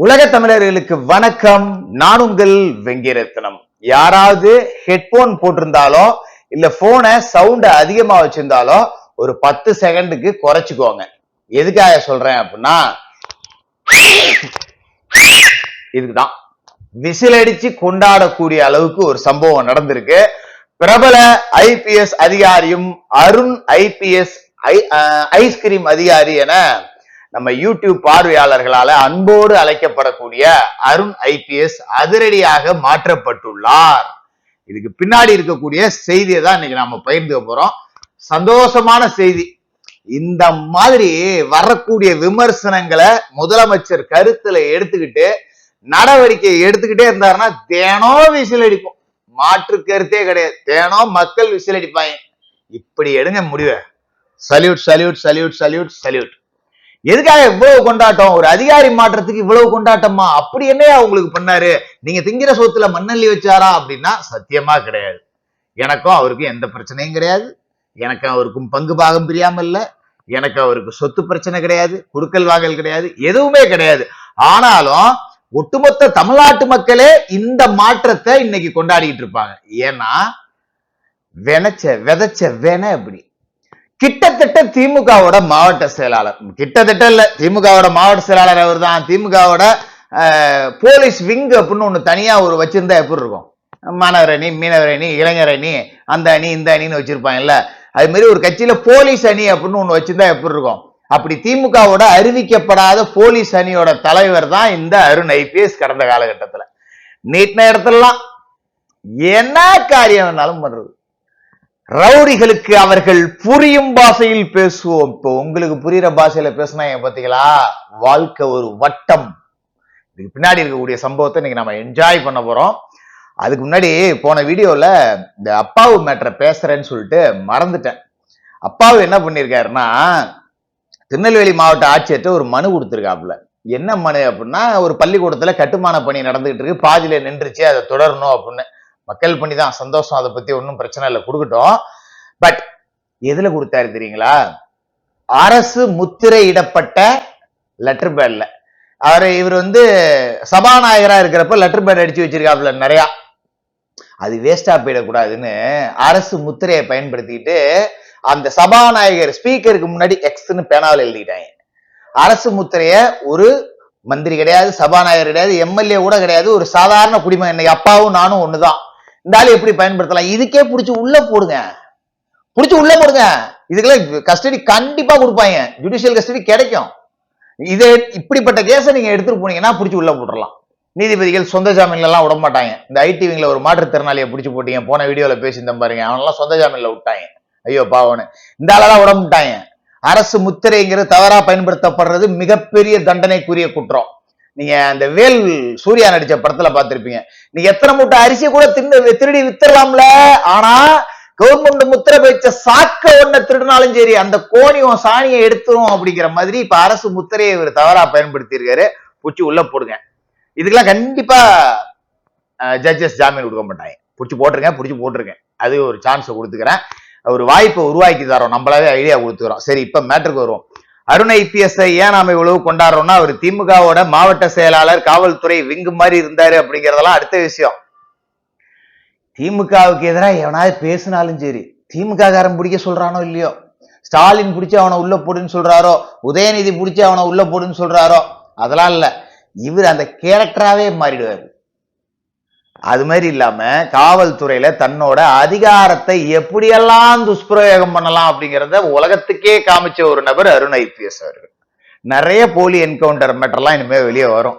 உலக தமிழர்களுக்கு வணக்கம். நான் உங்கள் வெங்கிரத்னம். யாராவது ஹெட்போன் போட்டிருந்தாலோ இல்ல போனை சவுண்ட் அதிகமா வச்சிருந்தாலோ ஒரு 10 செகண்டுக்கு குறைச்சுக்கோங்க. எதுக்காக சொல்றேன் அப்படின்னா, இதுக்குதான் விசில் அடிச்சு கொண்டாடக்கூடிய அளவுக்கு ஒரு சம்பவம் நடந்திருக்கு. பிரபல ஐபிஎஸ் அதிகாரியும் அருண் ஐபிஎஸ் ஐஸ்கிரீம் அதிகாரி என நம்ம யூடியூப் பார்வையாளர்களால அன்போடு அழைக்கப்படக்கூடிய அருண் ஐபிஎஸ் அதிரடியாக மாற்றப்பட்டுள்ளார். இதுக்கு பின்னாடி இருக்கக்கூடிய செய்தியை தான் இன்னைக்கு நாம பகிர்ந்து போறோம். சந்தோஷமான செய்தி. இந்த மாதிரி வரக்கூடிய விமர்சனங்களை முதலமைச்சர் கருத்துல எடுத்துக்கிட்டு நடவடிக்கை எடுத்துக்கிட்டே இருந்தாருன்னா தினம் விசில் அடிப்போம். மாற்று கருத்தே கிடையாது. தினம் மக்கள் விசில் அடிப்பாங்க. இப்படி எடுங்க முடிவு. Salute salute salute salute salute. எதுக்காக இவ்வளவு கொண்டாட்டம்? ஒரு அதிகாரி மாற்றத்துக்கு இவ்வளவு கொண்டாட்டமா? அப்படி என்னையா உங்களுக்கு பண்ணாரு? நீங்க திங்கிற சொத்துல மண்ணள்ளி வச்சாரா அப்படின்னா சத்தியமா கிடையாது. எனக்கும் அவருக்கும் எந்த பிரச்சனையும் கிடையாது. எனக்கு அவருக்கும் பங்கு பாகம் பிரியாம இல்ல. எனக்கு அவருக்கு சொத்து பிரச்சனை கிடையாது. குடுக்கல் வாங்கல் கிடையாது. எதுவுமே கிடையாது. ஆனாலும் ஒட்டுமொத்த தமிழ்நாட்டு மக்களே இந்த மாற்றத்தை இன்னைக்கு கொண்டாடிட்டு இருப்பாங்க. ஏன்னா விதைச்ச வேண அப்படி கிட்டத்தட்ட திமுகவோட மாவட்ட செயலாளர், கிட்டத்தட்ட இல்ல, திமுகவோட மாவட்ட செயலாளர் அவர் தான். திமுகவோட போலீஸ் விங் அப்படின்னு ஒண்ணு தனியா ஒரு வச்சிருந்தா எப்படி இருக்கும்? மாணவர் அணி, மீனவர் அணி, இளைஞர் அணி, அந்த அணி இந்த அணின்னு வச்சிருப்பாங்கல்ல. அது மாதிரி ஒரு கட்சியில போலீஸ் அணி அப்படின்னு ஒண்ணு வச்சிருந்தா எப்படி இருக்கும்? அப்படி திமுகவோட அறிவிக்கப்படாத போலீஸ் அணியோட தலைவர் தான் இந்த அருண் ஐபிஎஸ். கடந்த காலகட்டத்துல நீட்டின இடத்துலலாம் என்ன காரியம் வேணாலும் பண்றது. ரவுடிகளுக்கு அவர்கள் புரியும் பாஷையில் பேசுவோம். இப்போ உங்களுக்கு புரியுற பாஷையில பேசினா பாத்தீங்களா, வாழ்க்கை ஒரு வட்டம். இதுக்கு பின்னாடி இருக்கக்கூடிய சம்பவத்தை இன்னைக்கு நம்ம என்ஜாய் பண்ண போறோம். அதுக்கு முன்னாடி போன வீடியோல இந்த அப்பாவு மேட்டரை பேசுறேன்னு சொல்லிட்டு மறந்துட்டேன். அப்பாவு என்ன பண்ணிருக்காருன்னா, திருநெல்வேலி மாவட்ட ஆட்சியர்கிட்ட ஒரு மனு கொடுத்திருக்காப்புல. என்ன மனு அப்படின்னா, ஒரு பள்ளிக்கூடத்துல கட்டுமான பணி நடந்துகிட்டு இருக்கு, பாதியில நின்றுச்சு, அதை தொடரணும் அப்படின்னு. மக்கள் பண்ணி தான், சந்தோஷம், அதை பத்தி ஒன்றும் பிரச்சனை இல்லை, கொடுக்கட்டும். பட் எதுல கொடுத்தாரு தெரியுங்களா? அரசு முத்திரையிடப்பட்ட லெட்டர் பேட்ல. இவர் சபாநாயகரா இருக்கிறப்ப லெட்டர் பேட் அடிச்சு வச்சிருக்காப்புல நிறையா. அது வேஸ்டா போயிடக்கூடாதுன்னு அரசு முத்திரையை பயன்படுத்திட்டு அந்த சபாநாயகர் ஸ்பீக்கருக்கு முன்னாடி எக்ஸ்ன்னு பேனாவில் எழுதிட்டாங்க. அரசு முத்திரைய ஒரு மந்திரி கிடையாது, சபாநாயகர் கிடையாது, எம்எல்ஏ கூட கிடையாது, ஒரு சாதாரண குடிமகன். இன்னைக்கு அப்பாவும் நானும் ஒண்ணுதான். இந்த ஆளு எப்படி பயன்படுத்தலாம்? இதுக்கே புடிச்சு உள்ள போடுங்க, புடிச்சு உள்ள போடுங்க. இதுக்கெல்லாம் கஸ்டடி கண்டிப்பா கொடுப்பாங்க, ஜுடிஷியல் கஸ்டடி கிடைக்கும். இதே இப்படிப்பட்ட கேஸை நீங்க எடுத்துட்டு போனீங்கன்னா புடிச்சு உள்ள போட்டுடலாம். நீதிபதிகள் சொந்த ஜாமீன்ல எல்லாம் விட மாட்டாங்க. இந்த ஐடிவிங்ல ஒரு மாற்றுத்திறனாளியை பிடிச்சு போட்டீங்க, போன வீடியோல பேசியிருந்தேன் பாருங்க, அவனெல்லாம் சொந்த ஜாமீன்ல விட்டாங்க. ஐயோ பாவனு. இந்த ஆளெல்லாம் விட மாட்டாங்க. அரசு முத்திரைங்கிறது தவறா பயன்படுத்தப்படுறது மிகப்பெரிய தண்டனைக்குரிய குற்றம். நீங்க அந்த வேல் சூர்யா நடிச்ச படத்துல பார்த்திருப்பீங்க. நீங்க எத்தனை மூட்டை அரிசியை கூட திருடி வித்துடலாம்ல, ஆனா கவர்மெண்ட் முத்திரை வச்ச சாக்க ஒண்ண திருடினாலும் சரி, அந்த கோணியும் சாணியை எடுத்துரும் அப்படிங்கிற மாதிரி இப்ப அரசு முத்திரையை இவர் தவறா பயன்படுத்தி இருக்காரு. புடிச்சு உள்ள போடுங்க. இதுக்கெல்லாம் கண்டிப்பா ஜட்ஜஸ் ஜாமீன் கொடுக்க மாட்டாங்க. புடிச்சு போட்டுருங்க. அது ஒரு சான்ஸ் கொடுத்துக்கிறேன். ஒரு வாய்ப்பை உருவாக்கி தரோம், நம்மளாவே ஐடியா கொடுத்துக்கிறோம். சரி, இப்ப மேட்டருக்கு வருவோம். அருண் ஐபிஎஸ் ஏன் நாம இவ்வளவு கொண்டாடுறோம்னா, அவர் திமுகவோட மாவட்ட செயலாளர், காவல்துறை விங்கு மாதிரி இருந்தாரு அப்படிங்கறதெல்லாம் அடுத்த விஷயம். திமுகவுக்கு எதிராக எவனாவது பேசினாலும் சரி, திமுக காரன் பிடிக்க சொல்றானோ இல்லையோ, ஸ்டாலின் பிடிச்சு அவனை உள்ள போடுன்னு சொல்றாரோ, உதயநிதி பிடிச்சு அவனை உள்ள போடுன்னு சொல்றாரோ, அதெல்லாம் இல்ல, இவர் அந்த கேரக்டராவே மாறிடுவாரு. அது மாதிரி இல்லாம காவல்துறையில தன்னோட அதிகாரத்தை எப்படியெல்லாம் துஷ்பிரயோகம் பண்ணலாம் அப்படிங்கிறத உலகத்துக்கே காமிச்ச ஒரு நபர் அருண் ஐபிஎஸ் அவர்கள். நிறைய போலி என்கவுண்டர் மேட்டர்லாம் இனிமே வெளியே வரும்.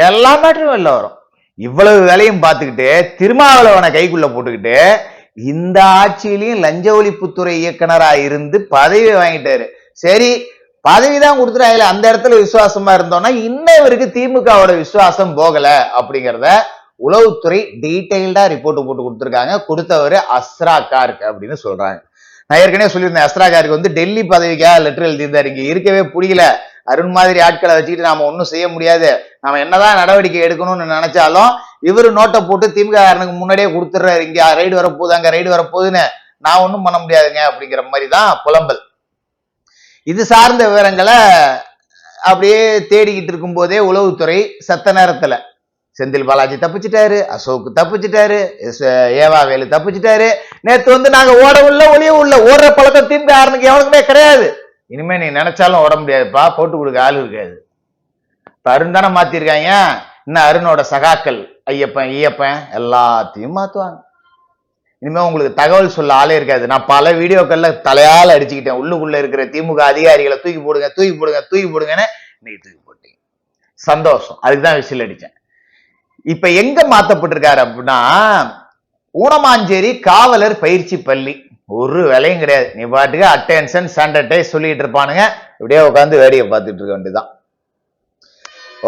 எல்லா மேட்டரும் வெளில வரும். இவ்வளவு வேலையும் பார்த்துக்கிட்டு திருமாவளவனை கைக்குள்ள போட்டுக்கிட்டு இந்த ஆட்சியிலையும் லஞ்ச ஒழிப்புத்துறை இயக்குனரா இருந்து பதவி வாங்கிட்டாரு. சரி, பதவிதான் கொடுத்துட்டாங்க, அந்த இடத்துல விசுவாசமா இருந்தோம்னா இன்னும் இவருக்கு திமுகவோட விசுவாசம் போகல அப்படிங்கிறத உளவுத்துறை டீடைல்டா ரிப்போர்ட் போட்டு கொடுத்துருக்காங்க. கொடுத்தவர் அஸ்ரா கார்க் அப்படின்னு சொல்றாங்க. நான் ஏற்கனவே சொல்லியிருந்தேன், அஸ்ரா கார்க்கு டெல்லி பதவிக்காக லெட்டர் எழுதியிருந்தாரு. இங்க இருக்கவே பிடிக்கல, அருண் மாதிரி ஆட்களை வச்சுக்கிட்டு நாம ஒன்னும் செய்ய முடியாது, நாம என்னதான் நடவடிக்கை எடுக்கணும்னு நினைச்சாலும் இவரு நோட்டை போட்டு திமுக காரனுக்கு முன்னாடியே கொடுத்துடுறாரு, இங்க ரைடு வரப்போகுது, அங்க ரைடு வரப்போகுதுன்னு, நான் ஒன்னும் பண்ண முடியாதுங்க அப்படிங்கிற மாதிரி தான் புலம்பல். இது சார்ந்த விவரங்களை அப்படியே தேடிக்கிட்டு இருக்கும் போதே உளவுத்துறை சத்த நேரத்துல செந்தில் பாலாஜி தப்பிச்சிட்டாரு, அசோக் தப்பிச்சிட்டாரு, ஏவாவேலு தப்பிச்சிட்டாரு. நேத்து வந்து நாங்க ஓட உள்ள ஒளிய உள்ள ஓடுற பழக்கம் திமுக யாருனுக்கு எவனுக்குமே கிடையாது. இனிமே நீ நினைச்சாலும் ஓட முடியாதுப்பா, போட்டு கொடுக்க ஆள் இருக்காது. இப்ப அருண் தானே மாத்திருக்காங்க, இன்னும் அருணோட சகாக்கள் ஐயப்பன் ஈயப்பன் எல்லாத்தையும் மாத்துவாங்க. இனிமே உங்களுக்கு தகவல் சொல்ல ஆளே இருக்காது. நான் பல வீடியோக்கள்ல தலையால அடிச்சுக்கிட்டேன், உள்ளுக்குள்ள இருக்கிற திமுக அதிகாரிகளை தூக்கி போடுங்க தூக்கி போடுங்க தூக்கி போடுங்கன்னு. இன்னைக்கு தூக்கி போட்டீங்க, சந்தோஷம். அதுக்குதான் விசில் அடிச்சேன். இப்ப எங்க மாத்தப்பட்டிருக்காரு அப்படின்னா, ஊனமாஞ்சேரி காவலர் பயிற்சி பள்ளி. ஒரு வேலையும் கிடையாது. நீ பாட்டுக்கு அட்டென்ஷன் சானிடைஸ் சொல்லிட்டு இருப்பானுங்க, இப்படியே உட்காந்து வேடிக்கை பார்த்துட்டு இருக்க வேண்டியதுதான்.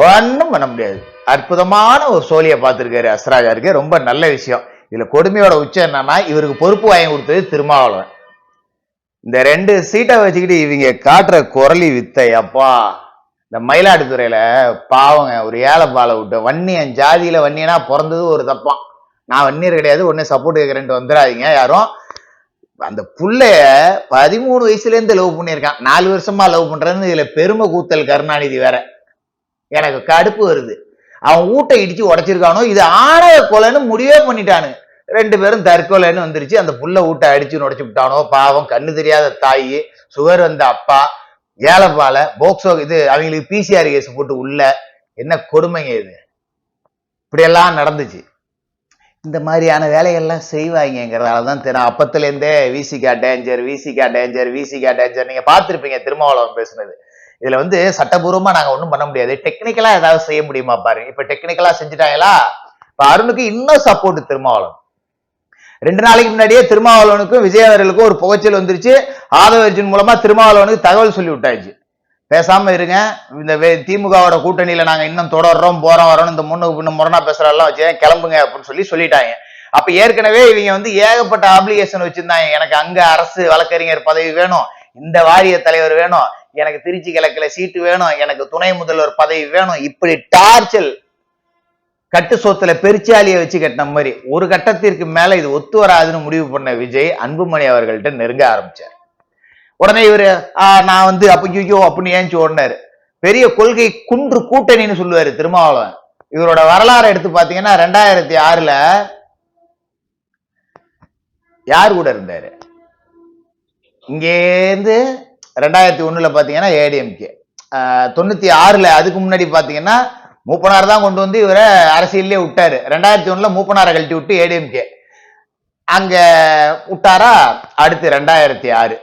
ஒன்னும் பண்ண முடியாது. அற்புதமான ஒரு சோழியை பார்த்திருக்காரு அஸ்ராஜாருக்கு, ரொம்ப நல்ல விஷயம். இதுல கொடுமையோட உச்சம் என்னன்னா, இவருக்கு பொறுப்பு வாங்கி கொடுத்தது திருமாவளவன். இந்த 2 சீட்டை வச்சுக்கிட்டு இவங்க காட்டுற குரலி வித்தை அப்பா. இந்த மயிலாடுதுறையில பாவங்க ஒரு ஏழைப்பாலை விட்டு வன்னியன் ஜாதியில வன்னியனா பிறந்தது ஒரு தப்பான். நான் வன்னியர் கிடையாது, ஒன்னு சப்போர்ட் கேட்கறேன்ட்டு வந்துடாதீங்க யாரும். அந்த புள்ளைய 13 வயசுல இருந்து லவ் பண்ணியிருக்கான், 4 வருஷமா லவ் பண்றதுன்னு இதுல பெருமை கூத்தல் கருணாநிதி வேற. எனக்கு கடுப்பு வருது. அவன் ஊட்டை இடிச்சு உடைச்சிருக்கானோ, இது ஆணவ கொலைன்னு முடிவே பண்ணிட்டானு. 2 பேரும் தற்கொலைன்னு வந்துருச்சு. அந்த புள்ள ஊட்டை அடிச்சு உடைச்சு விட்டானோ பாவம். கண்ணு தெரியாத தாயி, சுகர் வந்த அப்பா, ஏழைப்பால, போக்சோ இது அவங்களுக்கு பிசிஆர் கேஸ் போட்டு உள்ள. என்ன கொடுமைங்க இது, இப்படி எல்லாம் நடந்துச்சு. இந்த மாதிரியான வேலைகள்லாம் செய்வாங்கிறதாலதான் தெரியும். அப்பத்துல இருந்தே Visika danger Visika danger Visika danger. நீங்க பார்த்திருப்பீங்க திருமாவளவன் பேசுனது. இதுல வந்து சட்டபூர்வமா நாங்க ஒண்ணும் பண்ண முடியாது, டெக்னிக்கலா ஏதாவது செய்ய முடியுமா பாருங்க. இப்ப டெக்னிக்கலா செஞ்சுட்டாங்களா. இப்ப அருணுக்கு இன்னும் சப்போர்ட் திருமாவளவன். 2 நாளைக்கு முன்னாடியே திருமாவளவனுக்கும் விஜயவர்களுக்கும் ஒரு புகைச்சல் வந்துருச்சு. ஆதவ அர்ஜுன் மூலமா திருமாவளவனுக்கு தகவல் சொல்லி விட்டாச்சு, பேசாம இருங்க, இந்த திமுகவோட கூட்டணியில நாங்க இன்னும் தொடர்றோம் போறோம் வரோம், இந்த முன்னுக்கு முரணா பேசுறதெல்லாம் வச்சு கிளம்புங்க அப்படின்னு சொல்லிட்டாங்க. அப்ப ஏற்கனவே இவங்க வந்து ஏகப்பட்ட ஆப்ளிகேஷன் வச்சிருந்தாங்க. எனக்கு அங்க அரசு வழக்கறிஞர் பதவி வேணும், இந்த வாரிய தலைவர் வேணும், எனக்கு திருச்சி கிழக்குல சீட்டு வேணும், எனக்கு துணை முதல்வர் பதவி வேணும். இப்படி டார்ச்சல் கட்டு சொத்துல பெருச்சாலியை வச்சு கட்டின மாதிரி. ஒரு கட்டத்திற்கு மேல இது ஒத்து வராதுன்னு முடிவு பண்ண விஜய் அன்புமணி அவர்கள்ட்ட நெருங்க ஆரம்பிச்சார். உடனே இவரு நான் வந்து அப்போ அப்படின்னு ஏஞ்சி ஓடினாரு. பெரிய கொள்கை குன்று கூட்டணின்னு சொல்லுவாரு திருமாவளவன். இவரோட வரலாறு எடுத்து பாத்தீங்கன்னா 2006ல யார் கூட இருந்தாரு, இங்கேருந்து 2001ல பாத்தீங்கன்னா ஏடிஎம்கே, 96ல அதுக்கு முன்னாடி பாத்தீங்கன்னா மூப்பனார் தான் கொண்டு வந்து இவரை அரசியலே விட்டாரு. 2001ல மூப்பனாரை கழட்டி விட்டு ஏடிஎம்கே அங்க விட்டாரா. அடுத்து 2006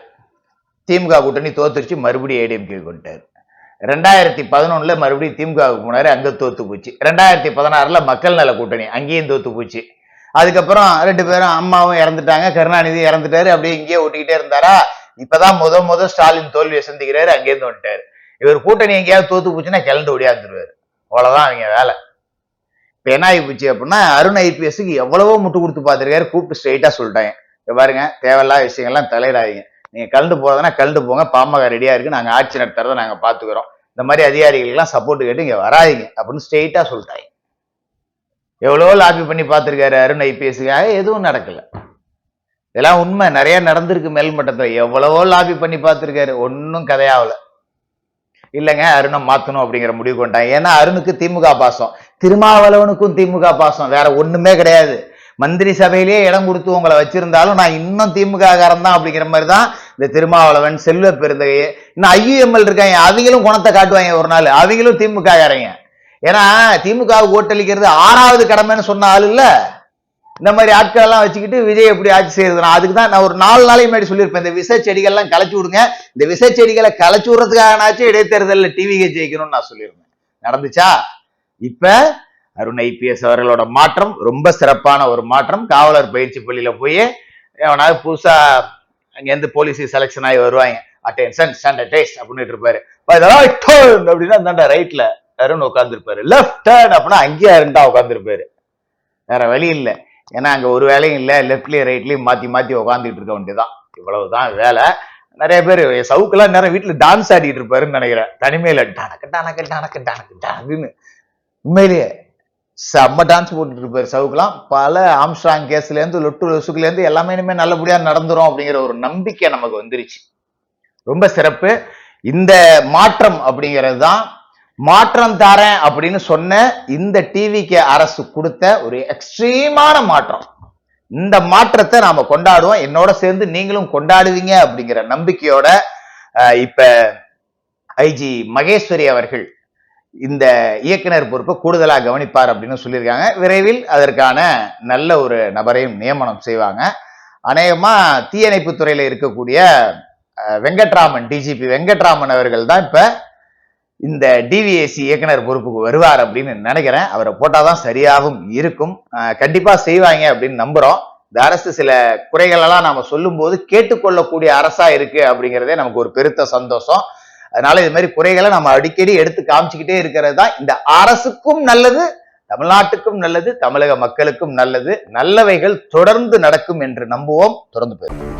திமுக கூட்டணி தோத்துருச்சு, மறுபடியும் ஏடிஎம்கே கொண்டாரு. 2011ல மறுபடியும் திமுக போனாரு, அங்க தோத்து போச்சு. 2016ல மக்கள் நல கூட்டணி, அங்கேயும் தோத்து போச்சு. அதுக்கப்புறம் 2 பேரும் அம்மாவும் இறந்துட்டாங்க, கருணாநிதி இறந்துட்டாரு, அப்படியே இங்கேயே ஓட்டிக்கிட்டே இருந்தாரா. இப்பதான் முத ஸ்டாலின் தோல்வியை சந்திக்கிறாரு, அங்கேருந்து வந்துட்டாரு. இவர் கூட்டணி எங்கேயாவது தோத்து போச்சுன்னா கிளண்டு ஓடியாந்துருவாரு. அவ்வளவுதான் அவங்க வேலை. இப்ப என்ன ஆகி போச்சு அப்படின்னா, அருண் ஐபிஎஸ்க்கு எவ்வளவோ முட்டு கொடுத்து பார்த்திருக்காரு. கூப்பிட்டு ஸ்ட்ரெயிட்டா சொல்லிட்டாங்க, பாருங்க தேவையில்லாத விஷயங்கள்லாம் தலையிடாதீங்க, நீங்க கலந்து போறதுன்னா கலந்து போங்க, பாமக ரெடியா இருக்கு, நாங்க ஆட்சி நடத்துறதை நாங்க பாத்துக்கிறோம், இந்த மாதிரி அதிகாரிகளுக்கெல்லாம் சப்போர்ட் கேட்டு இங்க வராதிங்க அப்படின்னு ஸ்ட்ரெயிட்டா சொல்லிட்டாங்க. எவ்வளவோ லாபி பண்ணி பார்த்திருக்காரு அருண் ஐபிஎஸ்க்காக, எதுவும் நடக்கல. இதெல்லாம் உண்மை, நிறைய நடந்திருக்கு மேல்மட்டத்துல. எவ்வளவோ லாபி பண்ணி பார்த்திருக்காரு, ஒன்னும் கதையாவல. இல்லைங்க அருணை மாத்தணும் அப்படிங்கிற முடிவு கொண்டாங்க. ஏன்னா அருணுக்கு திமுக பாசம், திருமாவளவனுக்கும் திமுக பாசம், வேற ஒண்ணுமே கிடையாது. மந்திரி சபையிலேயே இடம் கொடுத்து உங்களை வச்சிருந்தாலும் நான் இன்னும் திமுக காரன் தான் அப்படிங்கிற மாதிரி தான் இந்த திருமாவளவன், செல்வ பெருந்தகையே, இன்னும் ஐயுஎம்எல் இருக்காங்க, அவங்களும் குணத்தை காட்டுவாங்க ஒரு நாள், அவங்களும் திமுக காரங்க. ஏன்னா திமுக ஓட்டளிக்கிறது 6வது கடமைன்னு சொன்ன ஆள் இல்ல. இந்த மாதிரி ஆட்கள் எல்லாம் வச்சுக்கிட்டு விஜய் எப்படி ஆட்சி செய்யறது. அதுக்கு தான் நான் ஒரு 4 நாளைக்கு முன்னாடி சொல்லியிருப்பேன், இந்த விசை செடிகள்லாம் களைச்சு விடுங்க, இந்த விசை செடிகளை களைச்சு விடுறதுக்காகனாச்சும் இடைத்தேர்தலில் டிவிகே ஜெயிக்கணும்னு நான் சொல்லியிருந்தேன். நடந்துச்சா? இப்ப அருண் ஐபிஎஸ் அவர்களோட மாற்றம் ரொம்ப சிறப்பான ஒரு மாற்றம். காவலர் பயிற்சி பள்ளியில போய் எவனாவது புதுசா அங்கேருந்து போலீஸ் செலக்ஷன் ஆகி வருவாங்க, அட்டென்ஷன் ஸ்டாண்டர்டைஸ் அப்படின்னு இருப்பாரு. அப்படின்னா அந்த ரைட்ல அருண் உட்காந்துருப்பாரு, லெஃப்ட் டர்ன் அப்படின்னா அங்கேயே அருண்டா உட்காந்துருப்பாரு. வேற வழி இல்லை, ஏன்னா அங்க ஒரு வேலையும் இல்லை, லெப்ட்லயும் ரைட்லயும் மாத்தி மாத்தி உட்காந்துட்டு இருக்க வேண்டியதான். இவ்வளவுதான் வேலை. நிறைய பேர் சவுக்கெல்லாம் நேரம் வீட்டுல டான்ஸ் ஆடிட்டு இருப்பாருன்னு நினைக்கிறேன், தனிமையில டனக்கு டனக்கு டனக்கு டனக்கு டனக்குன்னு. உண்மையிலேயே செம்ம டான்ஸ் போட்டுட்டு இருப்பாரு சவுக்கெல்லாம். பல ஆம்ஸ்ட்ராங் கேஸ்ல இருந்து லொட்டு லொசுக்குல இருந்து எல்லாமே இனிமே நல்லபடியா நடந்துரும் அப்படிங்கிற ஒரு நம்பிக்கை நமக்கு வந்துருச்சு. ரொம்ப சிறப்பு. இந்த மாற்றம் அப்படிங்கிறது தான் மாற்றம் தாரேன் அப்படின்னு சொன்ன இந்த டிவிக்கு அரசு கொடுத்த ஒரு எக்ஸ்ட்ரீமான மாற்றம். இந்த மாற்றத்தை நாம கொண்டாடுவோம். என்னோட சேர்ந்து நீங்களும் கொண்டாடுவீங்க அப்படிங்கிற நம்பிக்கையோட இப்ப ஐஜி மகேஸ்வரி அவர்கள் இந்த இயக்குனர் பொறுப்பை கூடுதலா கவனிப்பார் அப்படின்னு சொல்லியிருக்காங்க. விரைவில் அதற்கான நல்ல ஒரு நபரையும் நியமனம் செய்வாங்க. அநேகமா தீயணைப்பு துறையில இருக்கக்கூடிய வெங்கட்ராமன், டிஜிபி வெங்கட்ராமன் அவர்கள் தான் இப்ப இந்த டிவிஎஸ்சி இயக்குனர் பொறுப்புக்கு வருவார் அப்படின்னு நினைக்கிறேன். அவரை போட்டாதான் சரியாகவும் இருக்கும். கண்டிப்பா செய்வாங்க அப்படின்னு நம்புறோம். இந்த அரசு சில குறைகள் எல்லாம் நாம சொல்லும் போது கேட்டுக்கொள்ளக்கூடிய அரசா இருக்கு அப்படிங்கிறதே நமக்கு ஒரு பெருத்த சந்தோஷம். அதனால இது மாதிரி குறைகளை நம்ம அடிக்கடி எடுத்து காமிச்சுக்கிட்டே இருக்கிறது தான் இந்த அரசுக்கும் நல்லது, தமிழ்நாட்டுக்கும் நல்லது, தமிழக மக்களுக்கும் நல்லது. நல்லவைகள் தொடர்ந்து நடக்கும் என்று நம்புவோம். தொடர்ந்து போயிருக்கோம்.